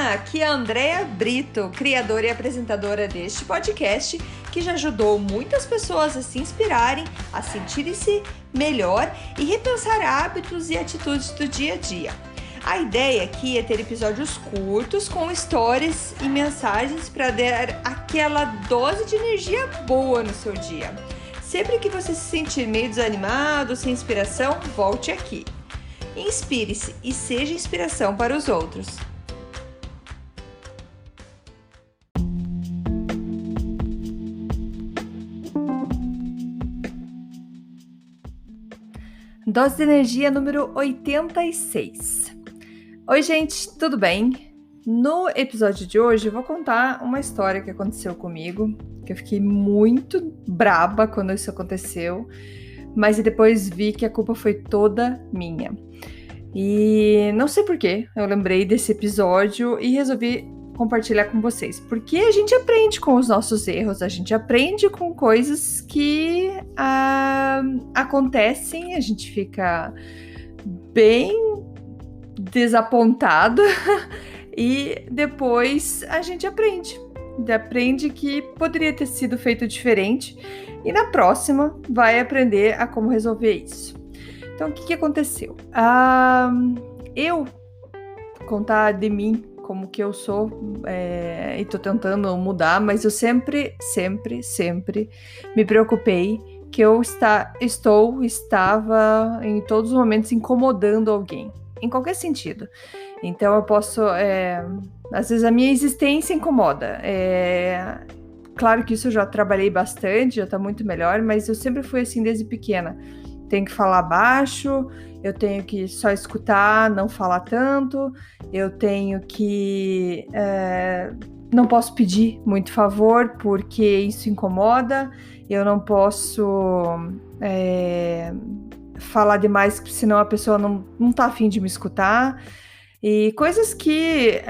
Olá, aqui é a Andrea Brito, criadora e apresentadora deste podcast, que já ajudou muitas pessoas a se inspirarem, a sentirem-se melhor e repensar hábitos e atitudes do dia a dia. A ideia aqui é ter episódios curtos com histórias e mensagens para dar aquela dose de energia boa no seu dia. Sempre que você se sentir meio desanimado, sem inspiração, volte aqui. Inspire-se e seja inspiração para os outros. Dose de energia número 86. Oi, gente, tudo bem? No episódio de hoje eu vou contar uma história que aconteceu comigo, que eu fiquei muito braba quando isso aconteceu, mas depois vi que a culpa foi toda minha. E não sei porquê, eu lembrei desse episódio e resolvi compartilhar com vocês, porque a gente aprende com os nossos erros, a gente aprende com coisas que acontecem, a gente fica bem desapontado e depois a gente aprende que poderia ter sido feito diferente e na próxima vai aprender a como resolver isso. Então, o que aconteceu? Eu contar de mim como que eu sou, e tô tentando mudar, mas eu sempre me preocupei que eu estava em todos os momentos incomodando alguém, em qualquer sentido. Então eu posso, às vezes a minha existência incomoda. Claro que isso eu já trabalhei bastante, já tá muito melhor, mas eu sempre fui assim desde pequena. Tenho que falar baixo, eu tenho que só escutar, não falar tanto, eu tenho que... não posso pedir muito favor, porque isso incomoda, eu não posso falar demais, senão a pessoa não tá afim de me escutar, e coisas que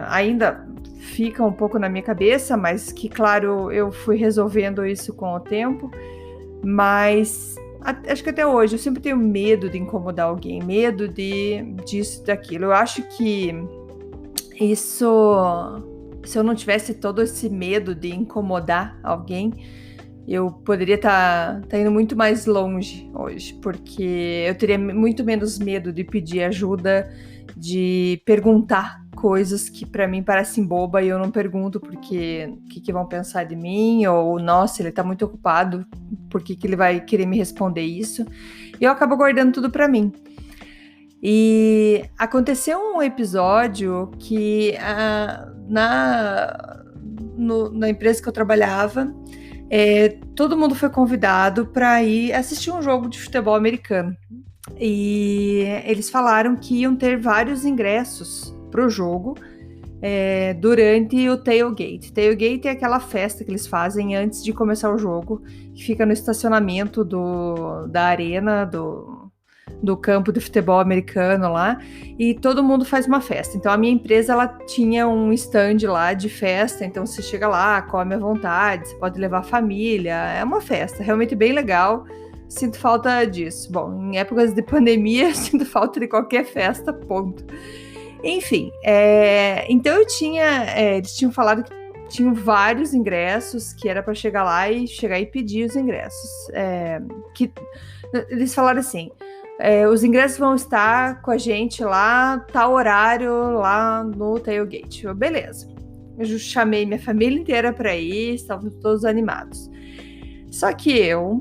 ainda ficam um pouco na minha cabeça, mas que, claro, eu fui resolvendo isso com o tempo, mas... acho que até hoje eu sempre tenho medo de incomodar alguém, medo disso, daquilo. Eu acho que isso, se eu não tivesse todo esse medo de incomodar alguém, eu poderia estar indo muito mais longe hoje, porque eu teria muito menos medo de pedir ajuda, de perguntar coisas que pra mim parecem boba e eu não pergunto porque o que vão pensar de mim, ou nossa, ele tá muito ocupado, por que ele vai querer me responder isso? E eu acabo guardando tudo pra mim. E aconteceu um episódio que na empresa que eu trabalhava, todo mundo foi convidado para ir assistir um jogo de futebol americano. E eles falaram que iam ter vários ingressos para o jogo durante o tailgate. Tailgate é aquela festa que eles fazem antes de começar o jogo, que fica no estacionamento da arena, do campo de futebol americano lá, e todo mundo faz uma festa. Então a minha empresa, ela tinha um stand lá de festa, então você chega lá, come à vontade, você pode levar a família, é uma festa realmente bem legal. Sinto falta disso. Bom, em épocas de pandemia, sinto falta de qualquer festa, ponto. Enfim, então eles tinham falado que tinham vários ingressos, que era para chegar lá e pedir os ingressos. Eles falaram assim, os ingressos vão estar com a gente lá, tal horário, lá no tailgate. Beleza. Eu chamei minha família inteira para ir, estavam todos animados. Só que eu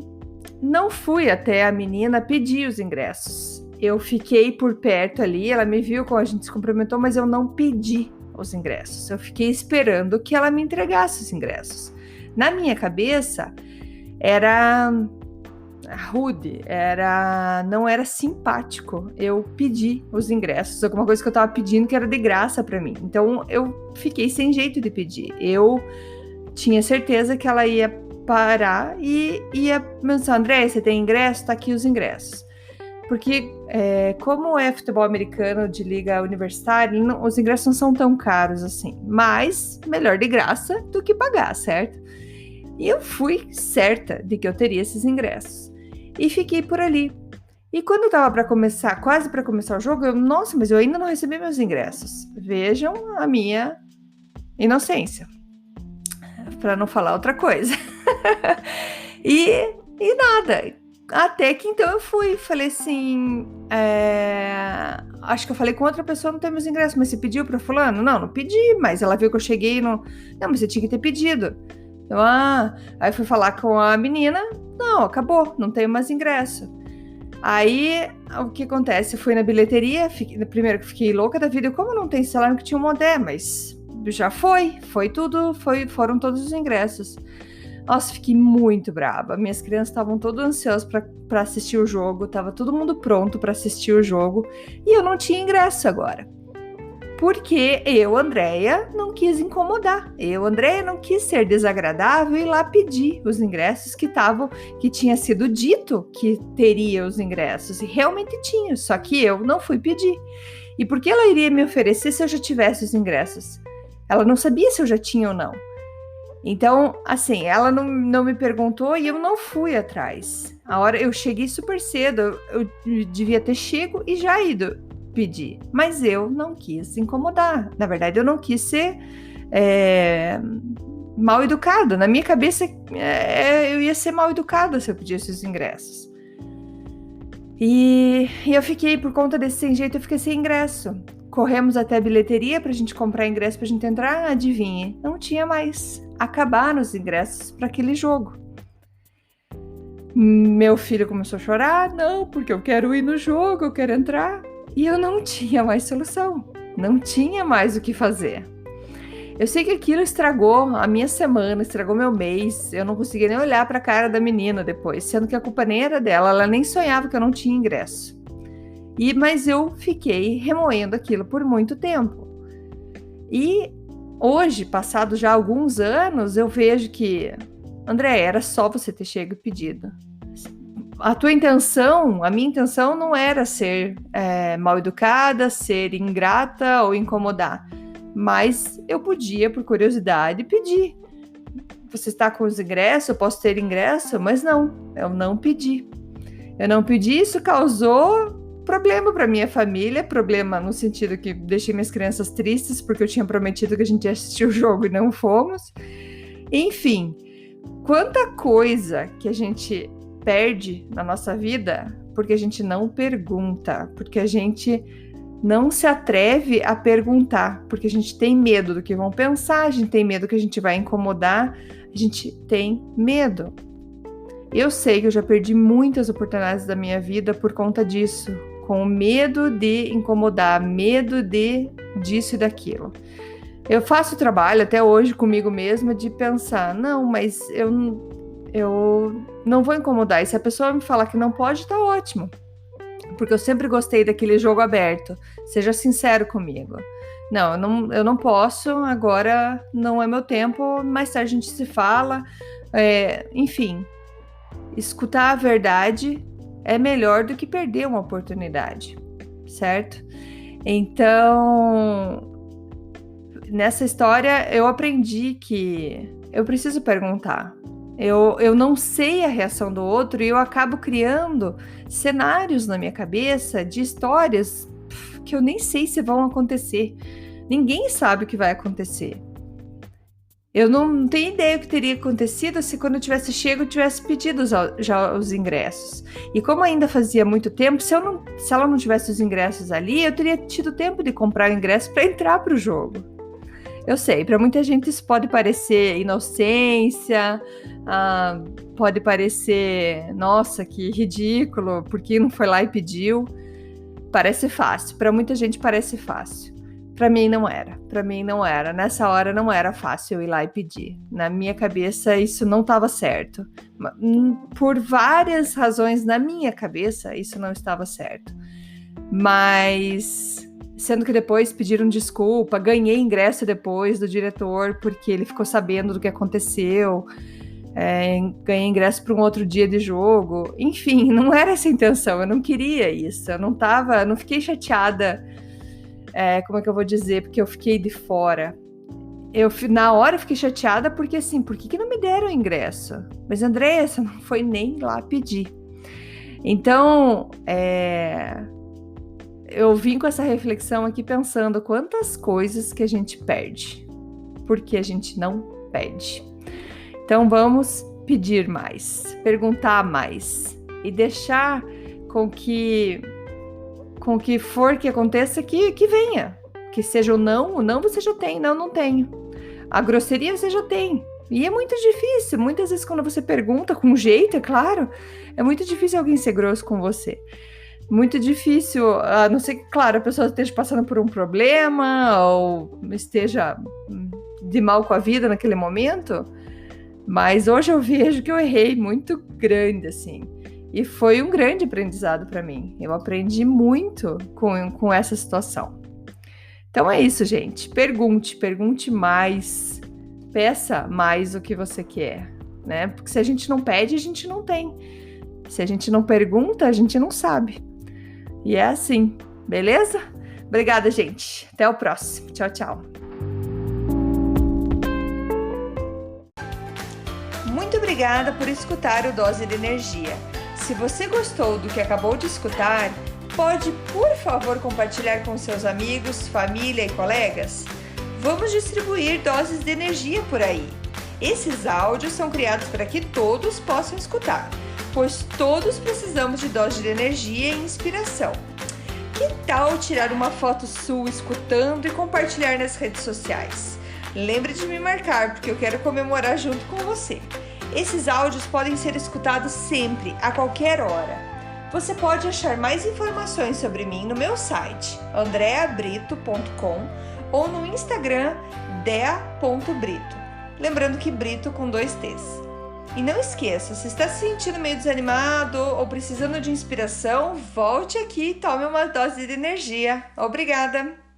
não fui até a menina pedir os ingressos. Eu fiquei por perto ali, ela me viu quando a gente se cumprimentou, mas eu não pedi os ingressos. Eu fiquei esperando que ela me entregasse os ingressos. Na minha cabeça, era rude, não era simpático eu pedir os ingressos, alguma coisa que eu tava pedindo que era de graça para mim. Então, eu fiquei sem jeito de pedir. Eu tinha certeza que ela ia parar e ia pensar, André, você tem ingresso? Tá aqui os ingressos. Porque como é futebol americano de liga universitária, os ingressos não são tão caros assim, mas melhor de graça do que pagar, certo? E eu fui certa de que eu teria esses ingressos. E fiquei por ali. E quando eu tava quase para começar o jogo, nossa, mas eu ainda não recebi meus ingressos. Vejam a minha inocência, para não falar outra coisa. e nada. Até que então eu falei assim, acho que eu falei com outra pessoa, não tem meus ingressos, mas você pediu para fulano? Não pedi, mas ela viu que eu cheguei e não, mas você tinha que ter pedido. Aí fui falar com a menina, não, acabou, não tenho mais ingresso. Aí, o que acontece? Eu fui na bilheteria, primeiro que fiquei louca da vida, como não tem celular que tinha um modé, mas já foi tudo, foram todos os ingressos. Nossa, fiquei muito brava. Minhas crianças estavam todas ansiosas para assistir o jogo, tava todo mundo pronto para assistir o jogo, e eu não tinha ingresso agora. Porque eu, Andréia, não quis incomodar. Eu, Andréia, não quis ser desagradável e ir lá pedir os ingressos que tinha sido dito que teria os ingressos. E realmente tinha, só que eu não fui pedir. E por que ela iria me oferecer se eu já tivesse os ingressos? Ela não sabia se eu já tinha ou não. Então, assim, ela não me perguntou e eu não fui atrás. A hora eu cheguei super cedo, eu devia ter chego e já ido pedir, mas eu não quis incomodar. Na verdade, eu não quis ser mal educada. Na minha cabeça, eu ia ser mal educada se eu pedisse os ingressos. E eu fiquei, por conta desse sem jeito, eu fiquei sem ingresso. Corremos até a bilheteria pra gente comprar ingresso pra gente entrar, adivinhe, não tinha mais. Acabaram os ingressos para aquele jogo. Meu filho começou a chorar, não, porque eu quero ir no jogo, eu quero entrar. E eu não tinha mais solução, não tinha mais o que fazer. Eu sei que aquilo estragou a minha semana, estragou meu mês, eu não conseguia nem olhar para a cara da menina depois, sendo que a culpa nem era dela, ela nem sonhava que eu não tinha ingresso. Mas eu fiquei remoendo aquilo por muito tempo. E hoje, passado já alguns anos, eu vejo que, André, era só você ter chego e pedido. A minha intenção não era ser mal educada, ser ingrata ou incomodar, mas eu podia, por curiosidade, pedir. Você está com os ingressos? Eu posso ter ingresso? Mas não, eu não pedi. Isso causou problema para minha família, problema no sentido que deixei minhas crianças tristes, porque eu tinha prometido que a gente ia assistir o jogo e não fomos. Enfim, quanta coisa que a gente perde na nossa vida porque a gente não pergunta, porque a gente não se atreve a perguntar, porque a gente tem medo do que vão pensar, a gente tem medo que a gente vai incomodar, a gente tem medo. Eu sei que eu já perdi muitas oportunidades da minha vida por conta disso, com medo de incomodar, medo disso e daquilo. Eu faço trabalho até hoje comigo mesma de pensar, não, mas eu não vou incomodar. E se a pessoa me falar que não pode, tá ótimo. Porque eu sempre gostei daquele jogo aberto. Seja sincero comigo. Não, eu não posso, agora não é meu tempo, mais tarde a gente se fala. Enfim, escutar a verdade é melhor do que perder uma oportunidade, certo? Então, nessa história, eu aprendi que eu preciso perguntar. Eu não sei a reação do outro e eu acabo criando cenários na minha cabeça de histórias que eu nem sei se vão acontecer. Ninguém sabe o que vai acontecer. Eu não tenho ideia do que teria acontecido se quando eu tivesse chego, eu tivesse pedido já os ingressos. E como ainda fazia muito tempo, se ela não tivesse os ingressos ali, eu teria tido tempo de comprar o ingresso para entrar para o jogo. Eu sei, para muita gente isso pode parecer inocência, pode parecer, nossa, que ridículo, porque não foi lá e pediu. Parece fácil, para muita gente parece fácil. Para mim não era. Nessa hora não era fácil eu ir lá e pedir. Na minha cabeça isso não estava certo. Por várias razões na minha cabeça isso não estava certo. Mas, sendo que depois pediram desculpa, ganhei ingresso depois do diretor porque ele ficou sabendo do que aconteceu. Ganhei ingresso para um outro dia de jogo. Enfim, não era essa a intenção. Eu não queria isso. Eu não fiquei chateada. Como é que eu vou dizer? Porque eu fiquei de fora. Na hora eu fiquei chateada porque assim, por que não me deram o ingresso? Mas Andréia, você não foi nem lá pedir. Então, eu vim com essa reflexão aqui pensando quantas coisas que a gente perde, porque a gente não pede. Então, vamos pedir mais, perguntar mais e deixar com que for que aconteça que venha. Que seja o não você já tem, não tenho. A grosseria você já tem. E é muito difícil, muitas vezes quando você pergunta com jeito, é claro, é muito difícil alguém ser grosso com você. Muito difícil, a não ser que, claro, a pessoa esteja passando por um problema ou esteja de mal com a vida naquele momento. Mas hoje eu vejo que eu errei muito grande, assim. E foi um grande aprendizado para mim. Eu aprendi muito com essa situação. Então é isso, gente. Pergunte mais. Peça mais o que você quer, né? Porque se a gente não pede, a gente não tem. Se a gente não pergunta, a gente não sabe. E é assim, beleza? Obrigada, gente. Até o próximo. Tchau, tchau. Muito obrigada por escutar o Dose de Energia. Se você gostou do que acabou de escutar, pode, por favor, compartilhar com seus amigos, família e colegas? Vamos distribuir doses de energia por aí. Esses áudios são criados para que todos possam escutar, pois todos precisamos de doses de energia e inspiração. Que tal tirar uma foto sua escutando e compartilhar nas redes sociais? Lembre de me marcar, porque eu quero comemorar junto com você. Esses áudios podem ser escutados sempre, a qualquer hora. Você pode achar mais informações sobre mim no meu site, andreabrito.com, ou no Instagram, dea.brito. Lembrando que Brito com 2 T's. E não esqueça, se está se sentindo meio desanimado ou precisando de inspiração, volte aqui e tome uma dose de energia. Obrigada!